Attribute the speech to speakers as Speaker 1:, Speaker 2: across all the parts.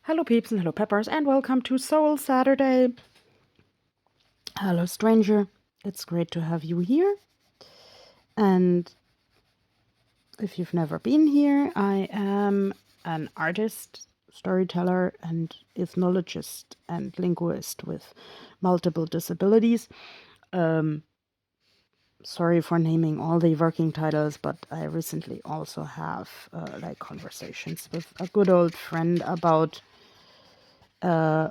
Speaker 1: Hello peeps and hello peppers and welcome to Soul Saturday. Hello stranger, it's great to have you here. And if you've never been here, I am an artist, storyteller and ethnologist and linguist with multiple disabilities. Sorry for naming all the working titles, but I recently also have conversations with a good old friend about I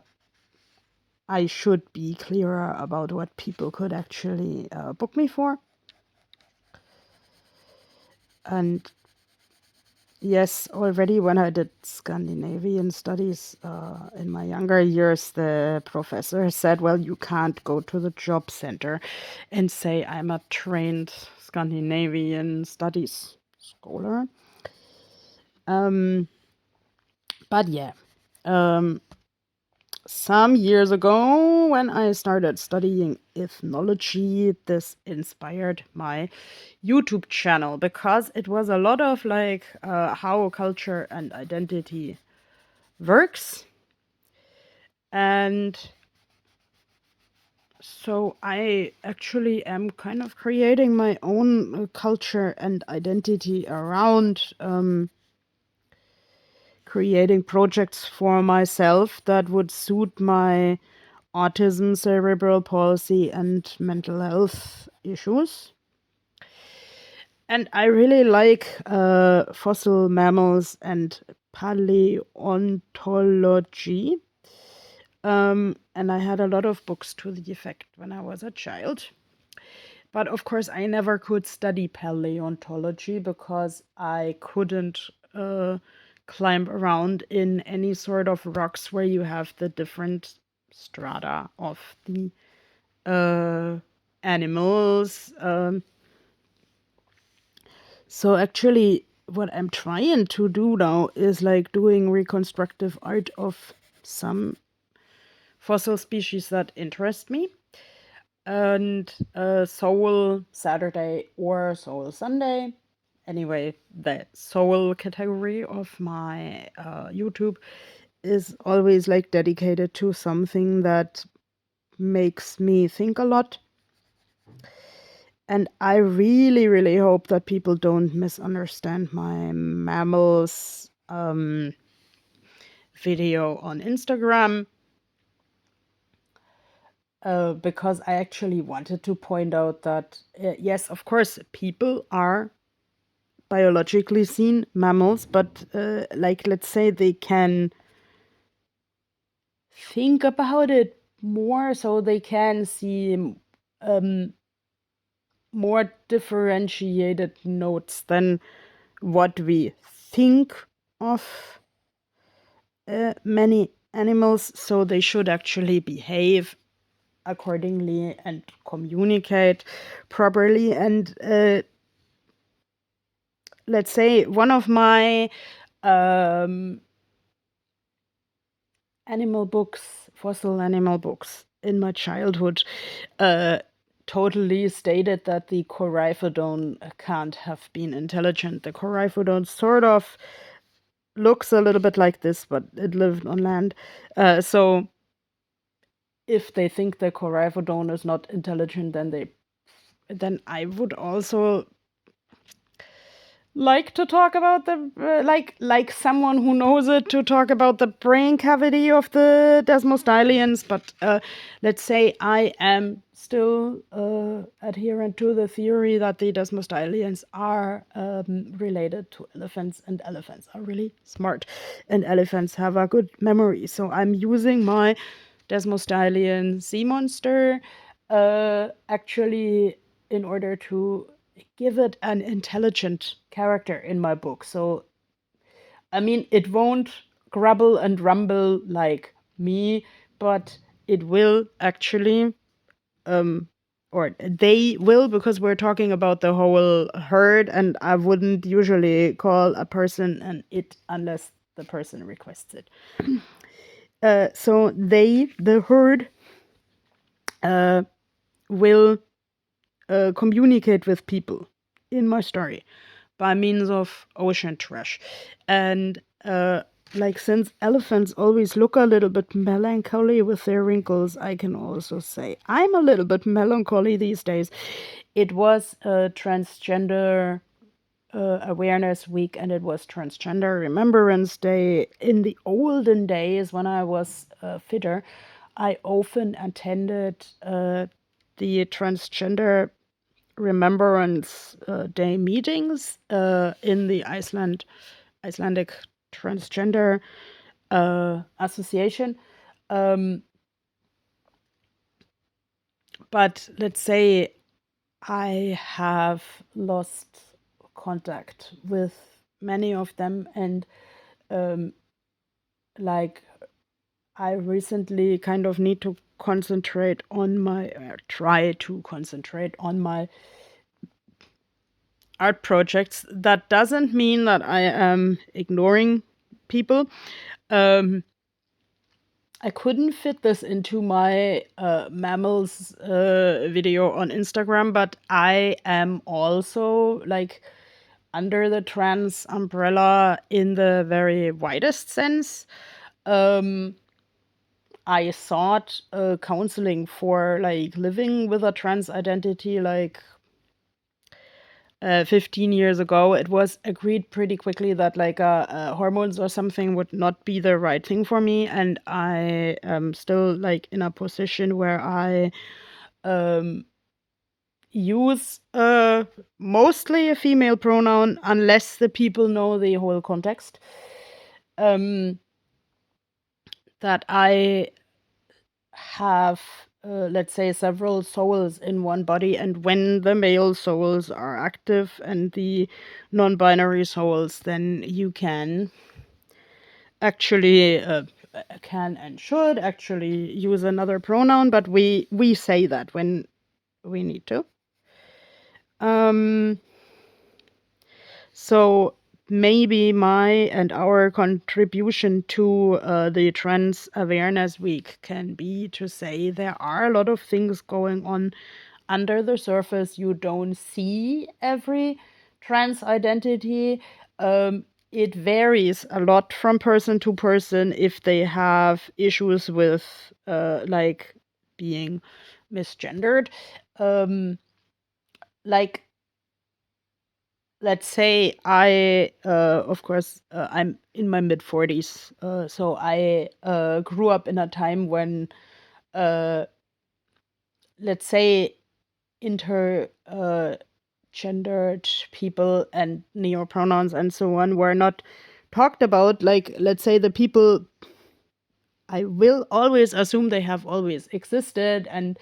Speaker 1: should be clearer about what people could actually book me for. And yes, already when I did Scandinavian studies in my younger years, the professor said, well, you can't go to the job center and say I'm a trained Scandinavian studies scholar. But yeah, some years ago, when I started studying ethnology, this inspired my YouTube channel because it was a lot of how culture and identity works. And so I actually am kind of creating my own culture and identity around creating projects for myself that would suit my autism, cerebral palsy, and mental health issues. And I really like fossil mammals and paleontology. And I had a lot of books to the effect when I was a child. But of course, I never could study paleontology because I couldn't climb around in any sort of rocks where you have the different strata of the animals. So actually, what I'm trying to do now is like doing reconstructive art of some fossil species that interest me. And Soul Saturday or Soul Sunday. Anyway, the Soul category of my YouTube is always like dedicated to something that makes me think a lot. And I really, really hope that people don't misunderstand my mammals video on Instagram. Because I actually wanted to point out that, yes, of course, people are biologically seen mammals, but let's say they can think about it more, so they can see more differentiated notes than what we think of many animals, so they should actually behave accordingly and communicate properly. And let's say one of my animal books, fossil animal books in my childhood, totally stated that the Coryphodon can't have been intelligent. The Coryphodon sort of looks a little bit like this, but it lived on land. So if they think the Coryphodon is not intelligent, then I would also like to talk about the like someone who knows it, to talk about the brain cavity of the desmostylians. But let's say I am still adherent to the theory that the desmostylians are related to elephants, and elephants are really smart and elephants have a good memory. So I'm using my desmostylian sea monster actually in order to give it an intelligent character in my book. So, I mean, it won't grumble and rumble like me, but it will actually, or they will, because we're talking about the whole herd, and I wouldn't usually call a person an it unless the person requests it. So they, the herd, will communicate with people in my story by means of ocean trash. And like, since elephants always look a little bit melancholy with their wrinkles, I can also say I'm a little bit melancholy these days. It was a transgender awareness week, and it was transgender remembrance day. In the olden days when I was fitter, I often attended the transgender remembrance day meetings in the Icelandic transgender association. Um, but let's say I have lost contact with many of them, and um, like I recently kind of need to concentrate on my, try to concentrate on my art projects. That doesn't mean that I am ignoring people. Um, I couldn't fit this into my mammals video on Instagram, but I am also like under the trans umbrella in the very widest sense. Um, I sought counseling for like living with a trans identity like 15 years ago. It was agreed pretty quickly that like hormones or something would not be the right thing for me, and I am still like in a position where I um, use mostly a female pronoun unless the people know the whole context. Um, that I have, let's say, several souls in one body, and when the male souls are active and the non binary souls, then you can actually. Can and should actually use another pronoun, but we say that when we need to. Um, So maybe my and our contribution to the Trans Awareness Week can be to say there are a lot of things going on under the surface. You don't see every trans identity. It varies a lot from person to person if they have issues with like being misgendered. Um, like let's say of course, I'm in my mid 40s, so I grew up in a time when, uh, let's say, inter gendered people and neo pronouns and so on were not talked about. Like, let's say the people, I will always assume they have always existed, and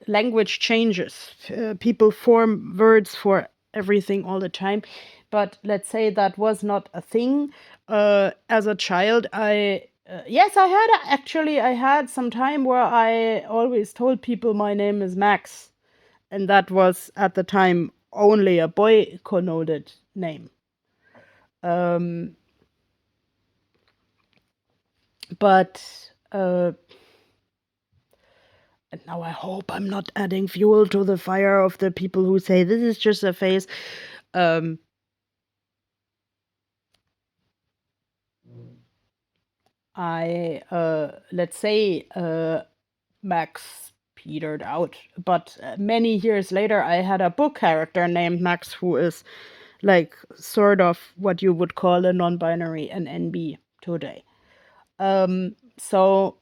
Speaker 1: language changes. People form words for everything all the time. But let's say that was not a thing. As a child, yes, I had some time where I always told people my name is Max. And that was at the time only a boy connoted name. Um, but and now I hope I'm not adding fuel to the fire of the people who say this is just a phase. Um, let's say, Max petered out, but many years later, I had a book character named Max who is like sort of what you would call a non binary, an NB today. So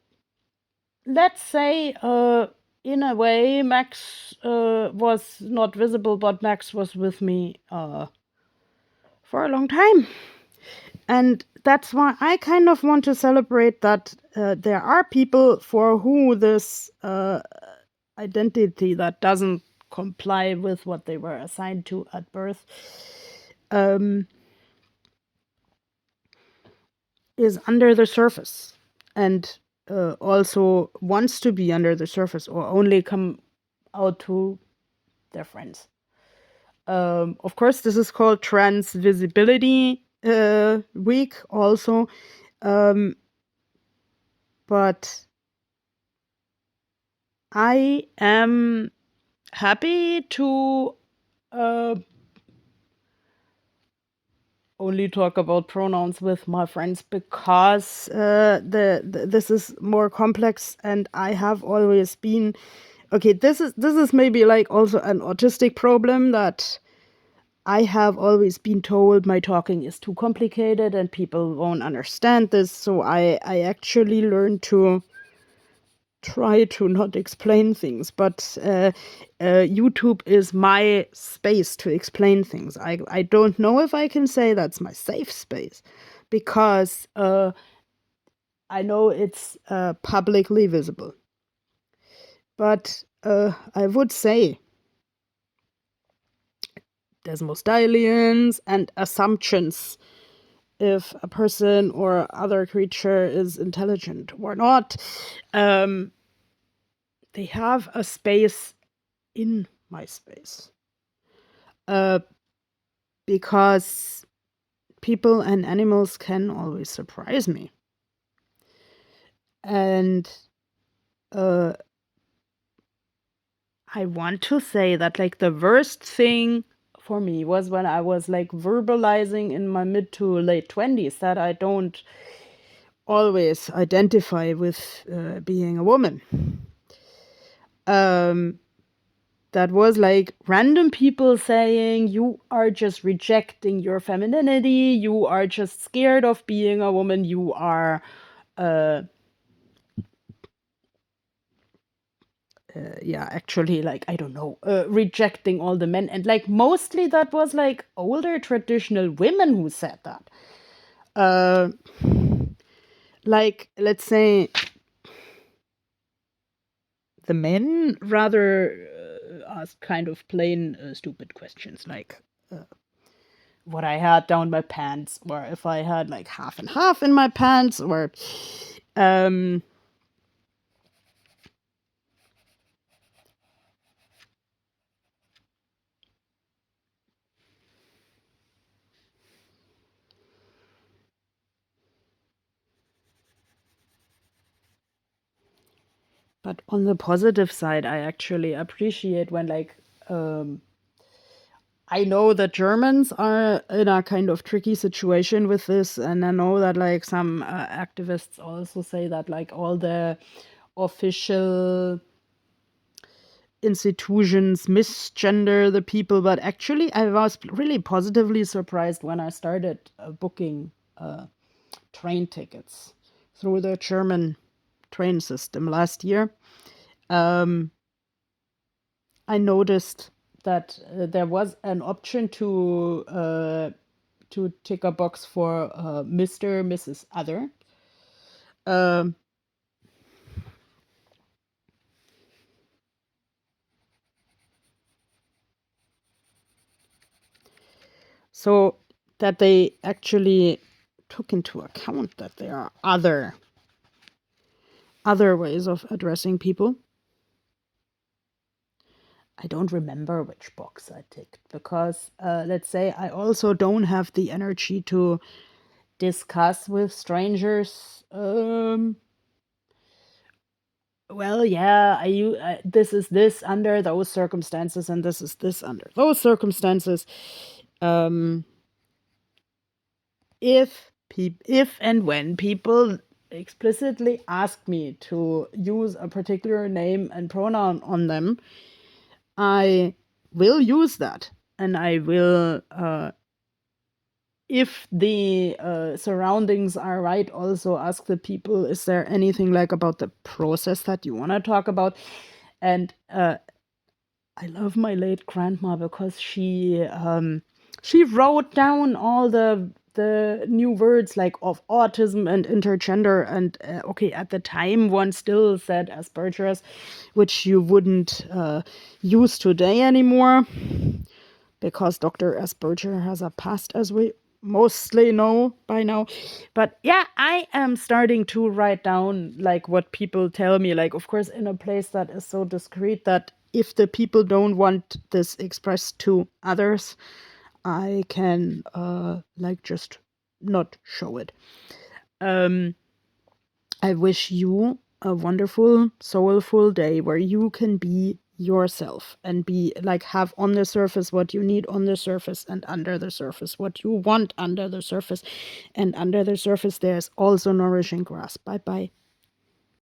Speaker 1: let's say, in a way, Max was not visible, but Max was with me for a long time. And that's why I kind of want to celebrate that there are people for who this identity that doesn't comply with what they were assigned to at birth um, is under the surface, and also wants to be under the surface or only come out to their friends. Of course, this is called Trans Visibility Week also. Um, but I am happy to uh, only talk about pronouns with my friends because this is more complex, and I have always been okay. This is maybe like also an autistic problem that I have always been told my talking is too complicated and people won't understand this. So I actually learned to try to not explain things, but YouTube is my space to explain things. I don't know if I can say that's my safe space because I know it's publicly visible. But I would say there's most aliens and assumptions if a person or other creature is intelligent or not. Um, they have a space in my space. Uh, because people and animals can always surprise me. And I want to say that like the worst thing for me was when I was like verbalizing in my mid to late 20s that I don't always identify with being a woman. That was like random people saying, you are just rejecting your femininity, you are just scared of being a woman, you are actually, like, I don't know, rejecting all the men. And like mostly that was like older traditional women who said that. Uh, like, let's say the men rather asked kind of plain stupid questions like what I had down my pants, or if I had like half and half in my pants, or um but on the positive side, I actually appreciate when like I know that Germans are in a kind of tricky situation with this, and I know that like some activists also say that like all the official institutions misgender the people, but actually I was really positively surprised when I started booking train tickets through the German train system last year. I noticed that there was an option to tick a box for Mr. Mrs. Other. Um, so that they actually took into account that there are other ways of addressing people. I don't remember which box I ticked because let's say I also don't have the energy to discuss with strangers. Well, yeah, this is this under those circumstances, and this is this under those circumstances. Um, if and when people explicitly ask me to use a particular name and pronoun on them, I will use that, and I will, if the surroundings are right, also ask the people, is there anything like about the process that you want to talk about? And I love my late grandma because she wrote down all the new words like of autism and intergender, and okay, at the time one still said Asperger's, which you wouldn't use today anymore because Dr. Asperger has a past, as we mostly know by now. But yeah, I am starting to write down like what people tell me, like of course in a place that is so discreet that if the people don't want this expressed to others, I can like just not show it. I wish you a wonderful, soulful day where you can be yourself and be like, have on the surface what you need on the surface, and under the surface what you want under the surface. And under the surface there's also nourishing grass. Bye bye.